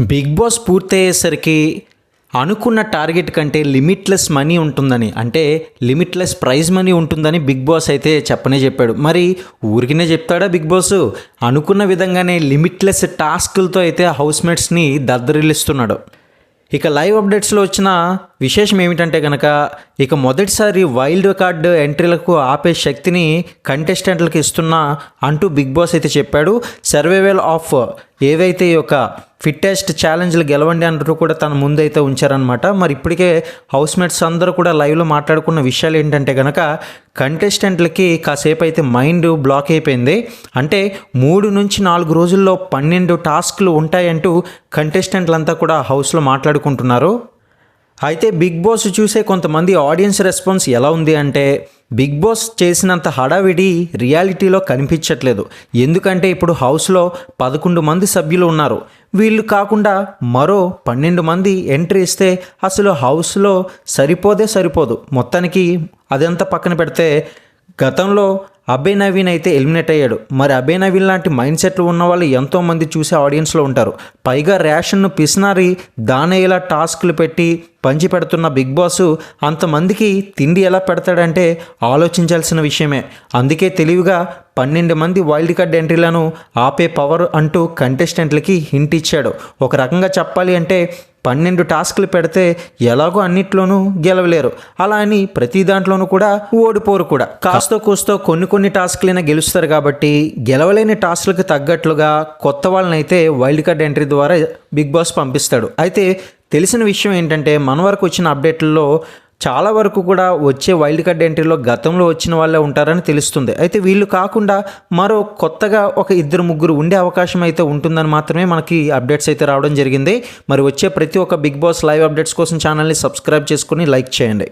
Big boss పూర్తయ్యేసరికి అనుకున్న target కంటే limitless money ఉంటుందని, అంటే లిమిట్లెస్ ప్రైజ్ మనీ ఉంటుందని బిగ్ బాస్ అయితే చెప్పాడు. మరి ఊరికినే చెప్తాడా బిగ్ బాస్? అనుకున్న విధంగానే లిమిట్లెస్ టాస్కులతో అయితే హౌస్మేట్స్ని దద్దరిల్లిస్తున్నాడు. ఇక లైవ్ అప్డేట్స్లో వచ్చిన విశేషం ఏమిటంటే కనుక, ఇక మొదటిసారి వైల్డ్ కార్డ్ ఎంట్రీలకు ఆపే శక్తిని కంటెస్టెంట్లకు ఇస్తున్నా అంటూ బిగ్ బాస్ అయితే చెప్పాడు. సర్వైవల్ ఆఫ్ ఏవైతే ఈ యొక్క ఫిట్టెస్ట్ ఛాలెంజ్లు గెలవండి అంటూ కూడా తన ముందైతే ఉంచారనమాట. మరి ఇప్పటికే హౌస్మేట్స్ అందరూ కూడా లైవ్లో మాట్లాడుకున్న విషయాలు ఏంటంటే కనుక, కంటెస్టెంట్లకి కాసేపు అయితే మైండ్ బ్లాక్ అయిపోయింది. అంటే 3 నుంచి 4 రోజుల్లో 12 టాస్క్లు ఉంటాయంటూ కంటెస్టెంట్లంతా కూడా హౌస్లో మాట్లాడుకుంటున్నారు. అయితే బిగ్ బాస్ చూసే కొంతమంది ఆడియన్స్ రెస్పాన్స్ ఎలా ఉంది అంటే, బిగ్ బాస్ చేసినంత హడావిడి రియాలిటీలో కనిపించట్లేదు. ఎందుకంటే ఇప్పుడు హౌస్లో 11 మంది సభ్యులు ఉన్నారు. వీళ్ళు కాకుండా మరో 12 మంది ఎంట్రీ ఇస్తే అసలు హౌస్లో సరిపోదు. మొత్తానికి అదంతా పక్కన పెడితే, గతంలో అభయ్ నవీన్ అయితే ఎలిమినేట్ అయ్యాడు. మరి అభయ్ నవీన్ లాంటి మైండ్ సెట్లు ఉన్న వాళ్ళు ఎంతోమంది చూసే ఆడియన్స్లో ఉంటారు. పైగా రేషన్ను పిసినారి దానయ్యేలా టాస్క్లు పెట్టి పంచి పెడుతున్న బిగ్ బాస్ అంతమందికి తిండి ఎలా పెడతాడంటే ఆలోచించాల్సిన విషయమే. అందుకే తెలివిగా 12 మంది వైల్డ్ కార్డ్ ఎంట్రీలను ఆపే పవర్ అంటూ కంటెస్టెంట్లకి హింట్ ఇచ్చాడు. ఒక రకంగా చెప్పాలి అంటే 12 టాస్క్లు పెడితే ఎలాగో అన్నిట్లోనూ గెలవలేరు, అలా అని ప్రతి దాంట్లోనూ కూడా ఓడిపోరు కూడా. కాస్తో కూస్తో కొన్ని టాస్క్లైనా గెలుస్తారు. కాబట్టి గెలవలేని టాస్క్లకు తగ్గట్లుగా కొత్త వాళ్ళనైతే వైల్డ్ కార్డ్ ఎంట్రీ ద్వారా బిగ్ బాస్ పంపిస్తాడు. అయితే తెలిసిన విషయం ఏంటంటే, మన వరకు వచ్చిన అప్డేట్లలో చాలా వరకు కూడా వచ్చే వైల్డ్ కార్డ్ ఎంట్రీలో గతంలో వచ్చిన వాళ్ళే ఉంటారని తెలుస్తుంది. అయితే వీళ్ళు కాకుండా మరో కొత్తగా ఒక 2-3 ఉండే అవకాశం అయితే ఉంటుందని మాత్రమే మనకి అప్డేట్స్ అయితే రావడం జరిగింది. మరి వచ్చే ప్రతి ఒక్క బిగ్ బాస్ లైవ్ అప్డేట్స్ కోసం ఛానల్ని సబ్స్క్రైబ్ చేసుకుని లైక్ చేయండి.